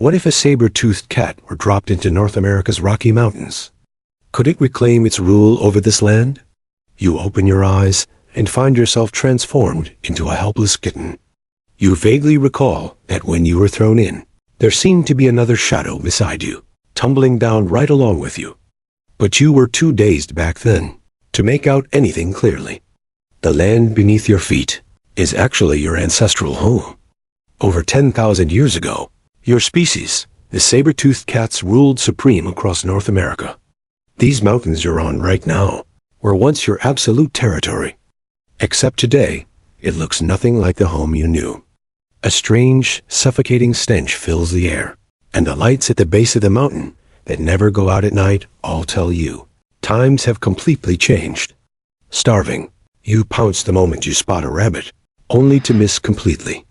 What if a saber-toothed cat were dropped into North America's Rocky Mountains? Could it reclaim its rule over this land? You open your eyes and find yourself transformed into a helpless kitten. You vaguely recall that when you were thrown in, there seemed to be another shadow beside you, tumbling down right along with you. But you were too dazed back then to make out anything clearly. The land beneath your feet is actually your ancestral home. Over 10,000 years ago, your species, the saber-toothed cats, ruled supreme across North America. These mountains you're on right now were once your absolute territory. Except today, it looks nothing like the home you knew. A strange, suffocating stench fills the air, and the lights at the base of the mountain that never go out at night all tell you times have completely changed. Starving, you pounce the moment you spot a rabbit, only to miss completely.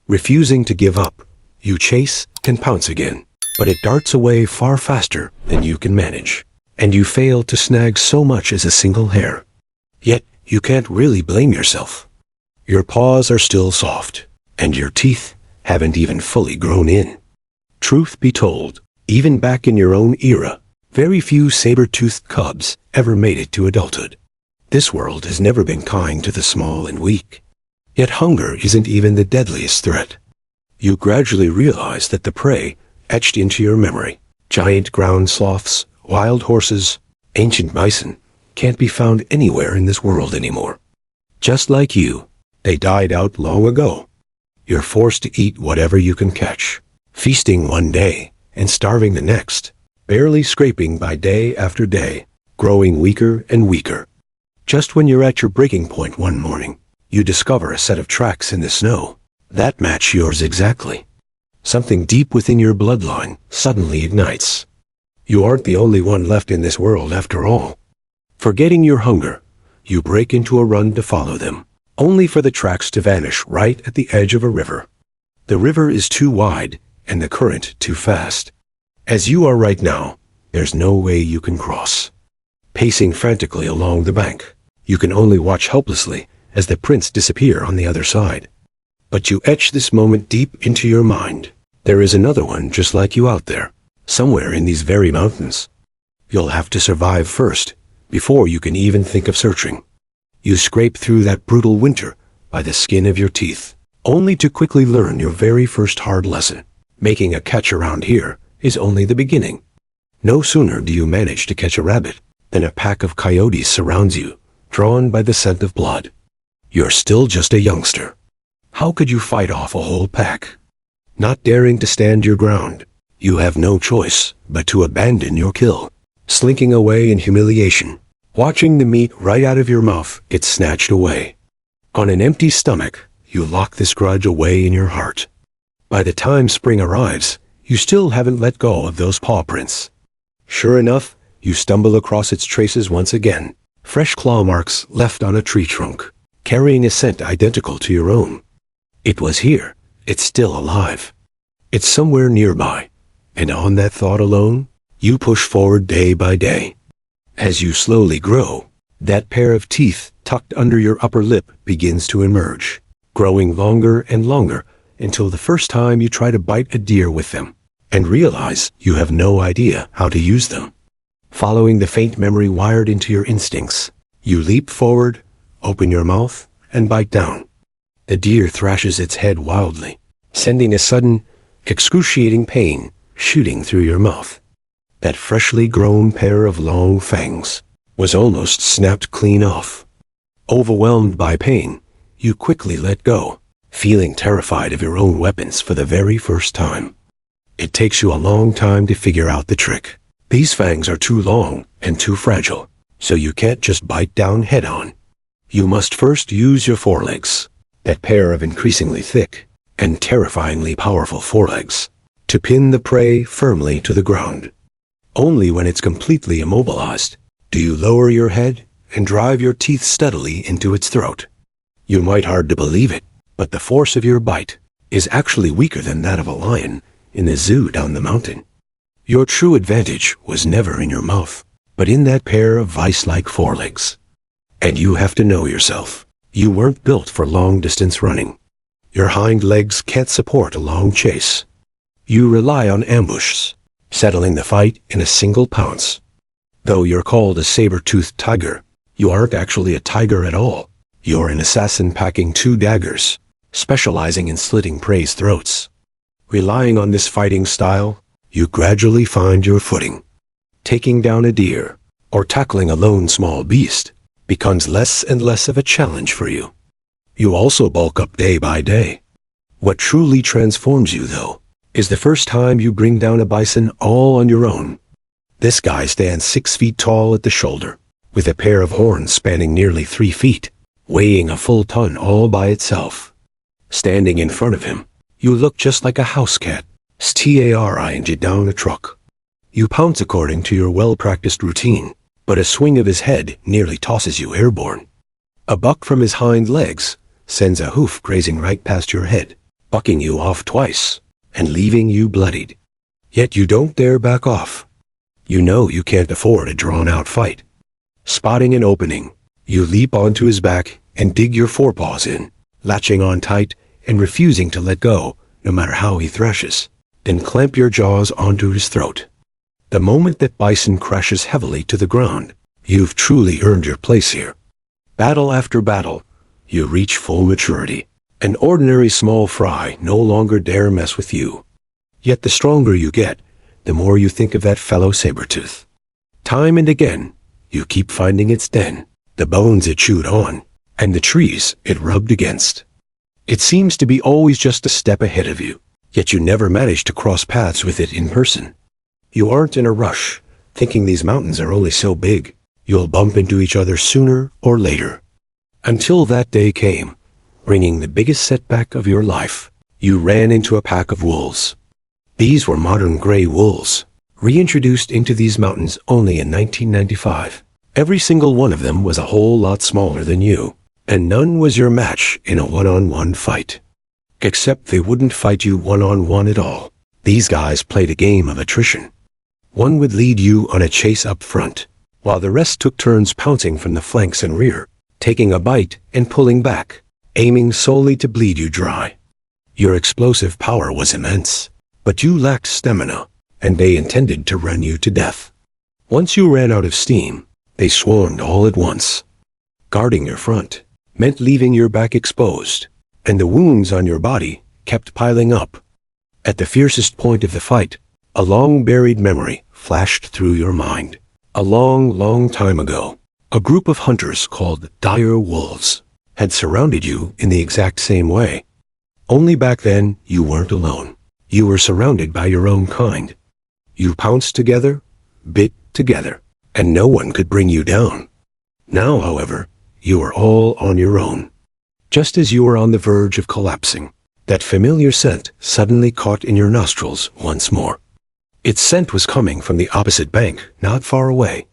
Refusing to give up, you chase and pounce again, but it darts away far faster than you can manage, and you fail to snag so much as a single hair. Yet, you can't really blame yourself. Your paws are still soft, and your teeth haven't even fully grown in. Truth be told, even back in your own era, very few saber-toothed cubs ever made it to adulthood. This world has never been kind to the small and weak. Yet hunger isn't even the deadliest threat. You gradually realize that the prey etched into your memory, giant ground sloths, wild horses, ancient bison, can't be found anywhere in this world anymore. Just like you, they died out long ago. You're forced to eat whatever you can catch, feasting one day and starving the next, barely scraping by day after day, growing weaker and weaker. Just when you're at your breaking point one morning, you discover a set of tracks in the snow that match yours exactly. Something deep within your bloodline suddenly ignites. You aren't the only one left in this world after all. Forgetting your hunger, you break into a run to follow them, only for the tracks to vanish right at the edge of a river. The river is too wide and the current too fast. As you are right now, there's no way you can cross. Pacing frantically along the bank, you can only watch helplessly as the prints disappear on the other side. But you etch this moment deep into your mind. There is another one just like you out there, somewhere in these very mountains. You'll have to survive first, before you can even think of searching. You scrape through that brutal winter by the skin of your teeth, only to quickly learn your very first hard lesson. Making a catch around here is only the beginning. No sooner do you manage to catch a rabbit than a pack of coyotes surrounds you, drawn by the scent of blood. You're still just a youngster. How could you fight off a whole pack? Not daring to stand your ground, you have no choice but to abandon your kill, slinking away in humiliation, watching the meat right out of your mouth get snatched away. On an empty stomach, you lock this grudge away in your heart. By the time spring arrives, you still haven't let go of those paw prints. Sure enough, you stumble across its traces once again, fresh claw marks left on a tree trunk, carrying a scent identical to your own. It was here. It's still alive. It's somewhere nearby, and on that thought alone, you push forward day by day. As you slowly grow, that pair of teeth tucked under your upper lip begins to emerge, growing longer and longer until the first time you try to bite a deer with them and realize you have no idea how to use them. Following the faint memory wired into your instincts, you leap forward, open your mouth, and bite down. The deer thrashes its head wildly, sending a sudden, excruciating pain shooting through your mouth. That freshly grown pair of long fangs was almost snapped clean off. Overwhelmed by pain, you quickly let go, feeling terrified of your own weapons for the very first time. It takes you a long time to figure out the trick. These fangs are too long and too fragile, so you can't just bite down head-on. You must first use your forelegs, that pair of increasingly thick and terrifyingly powerful forelegs, to pin the prey firmly to the ground. Only when it's completely immobilized do you lower your head and drive your teeth steadily into its throat. You might hard to believe it, but the force of your bite is actually weaker than that of a lion in the zoo down the mountain. Your true advantage was never in your mouth, but in that pair of vice-like forelegs. And you have to know yourself. You weren't built for long-distance running. Your hind legs can't support a long chase. You rely on ambushes, settling the fight in a single pounce. Though you're called a saber-toothed tiger, you aren't actually a tiger at all. You're an assassin packing 2 daggers, specializing in slitting prey's throats. Relying on this fighting style, you gradually find your footing. Taking down a deer, or tackling a lone small beast, becomes less and less of a challenge for you. You also bulk up day by day. What truly transforms you, though, is the first time you bring down a bison all on your own. This guy stands 6 feet tall at the shoulder, with a pair of horns spanning nearly 3 feet, weighing a full ton all by itself. Standing in front of him, you look just like a house cat, staring down a truck. You pounce according to your well-practiced routine, but a swing of his head nearly tosses you airborne. A buck from his hind legs sends a hoof grazing right past your head, bucking you off twice, and leaving you bloodied. Yet you don't dare back off. You know you can't afford a drawn-out fight. Spotting an opening, you leap onto his back and dig your forepaws in, latching on tight and refusing to let go, no matter how he thrashes. Then clamp your jaws onto his throat. The moment that bison crashes heavily to the ground, you've truly earned your place here. Battle after battle, you reach full maturity. An ordinary small fry no longer dare mess with you. Yet the stronger you get, the more you think of that fellow saber-tooth. Time and again, you keep finding its den, the bones it chewed on, and the trees it rubbed against. It seems to be always just a step ahead of you, yet you never manage to cross paths with it in person. You aren't in a rush, thinking these mountains are only so big. You'll bump into each other sooner or later. Until that day came, bringing the biggest setback of your life. You ran into a pack of wolves. These were modern gray wolves, reintroduced into these mountains only in 1995. Every single one of them was a whole lot smaller than you, and none was your match in a one-on-one fight. Except they wouldn't fight you one-on-one at all. These guys played a game of attrition. One would lead you on a chase up front, while the rest took turns pouncing from the flanks and rear, taking a bite and pulling back, aiming solely to bleed you dry. Your explosive power was immense, but you lacked stamina, and they intended to run you to death. Once you ran out of steam, they swarmed all at once. Guarding your front meant leaving your back exposed, and the wounds on your body kept piling up. At the fiercest point of the fight, a long-buried memory flashed through your mind. A long, long time ago, a group of hunters called dire wolves had surrounded you in the exact same way. Only back then, you weren't alone. You were surrounded by your own kind. You pounced together, bit together, and no one could bring you down. Now, however, you are all on your own. Just as you were on the verge of collapsing, that familiar scent suddenly caught in your nostrils once more. Its scent was coming from the opposite bank, not far away.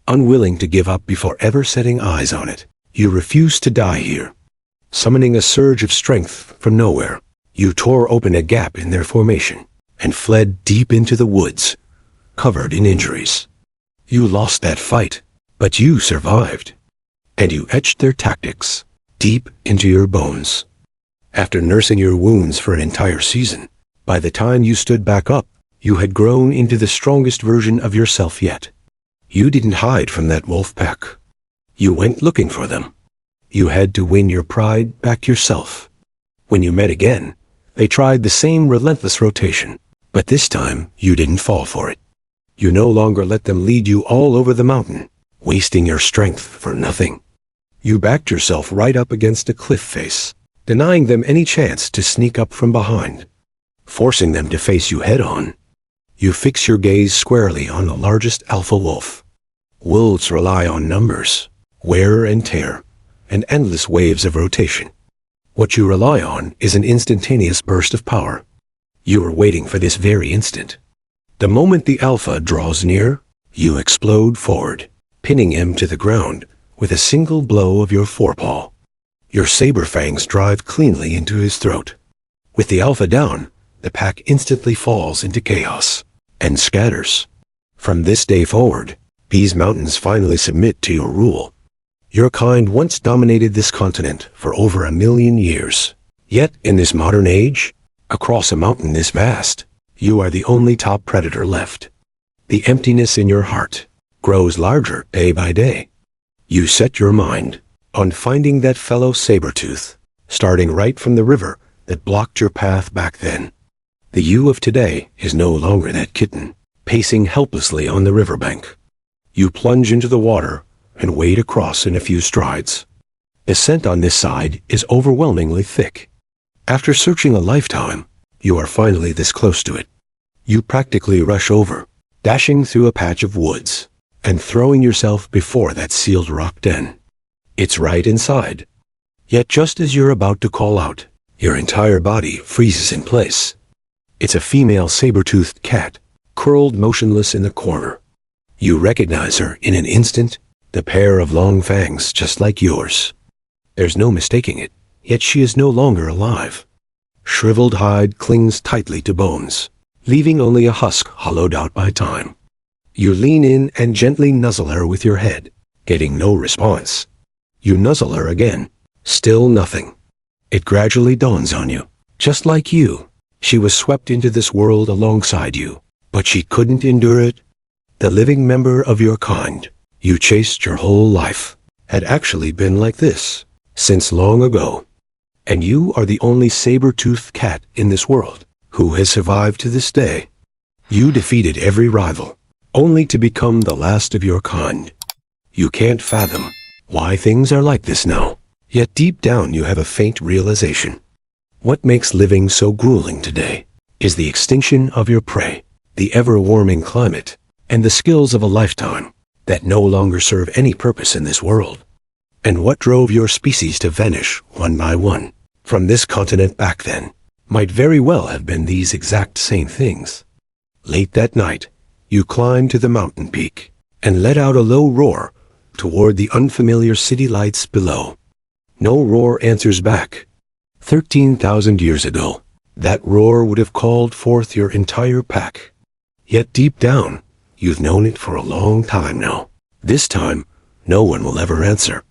Unwilling to give up before ever setting eyes on it, you refused to die here. Summoning a surge of strength from nowhere, you tore open a gap in their formation and fled deep into the woods, covered in injuries. You lost that fight, but you survived, and you etched their tactics deep into your bones. After nursing your wounds for an entire season, by the time you stood back up, you had grown into the strongest version of yourself yet. You didn't hide from that wolf pack. You went looking for them. You had to win your pride back yourself. When you met again, they tried the same relentless rotation, but this time you didn't fall for it. You no longer let them lead you all over the mountain, wasting your strength for nothing. You backed yourself right up against a cliff face, denying them any chance to sneak up from behind, forcing them to face you head-on. You fix your gaze squarely on the largest alpha wolf. Wolves rely on numbers, wear and tear, and endless waves of rotation. What you rely on is an instantaneous burst of power. You are waiting for this very instant. The moment the alpha draws near, you explode forward, pinning him to the ground with a single blow of your forepaw. Your saber fangs drive cleanly into his throat. With the alpha down, the pack instantly falls into chaos and scatters. From this day forward, these mountains finally submit to your rule. Your kind once dominated this continent for over 1 million years. Yet, in this modern age, across a mountain this vast, You are the only top predator left. The emptiness in your heart grows larger day by day. You set your mind on finding that fellow saber-tooth, starting right from the river that blocked your path back then. The you of today is no longer that kitten, pacing helplessly on the riverbank. You plunge into the water and wade across in a few strides. The scent on this side is overwhelmingly thick. After searching a lifetime, you are finally this close to it. You practically rush over, dashing through a patch of woods and throwing yourself before that sealed rock den. It's right inside. Yet just as you're about to call out, your entire body freezes in place. It's a female saber-toothed cat, curled motionless in the corner. You recognize her in an instant, the pair of long fangs just like yours. There's no mistaking it, yet she is no longer alive. Shriveled hide clings tightly to bones, leaving only a husk hollowed out by time. You lean in and gently nuzzle her with your head, getting no response. You nuzzle her again, still nothing. It gradually dawns on you, just like you, she was swept into this world alongside you, but she couldn't endure it. The living member of your kind you chased your whole life had actually been like this since long ago. And you are the only saber-toothed cat in this world who has survived to this day. You defeated every rival, only to become the last of your kind. You can't fathom why things are like this now, yet deep down you have a faint realization. What makes living so grueling today is the extinction of your prey, the ever-warming climate, and the skills of a lifetime that no longer serve any purpose in this world. And what drove your species to vanish one by one from this continent back then might very well have been these exact same things. Late that night, you climbed to the mountain peak and let out a low roar toward the unfamiliar city lights below. No roar answers back. 13,000 years ago, that roar would have called forth your entire pack. Yet deep down, you've known it for a long time now. This time, no one will ever answer.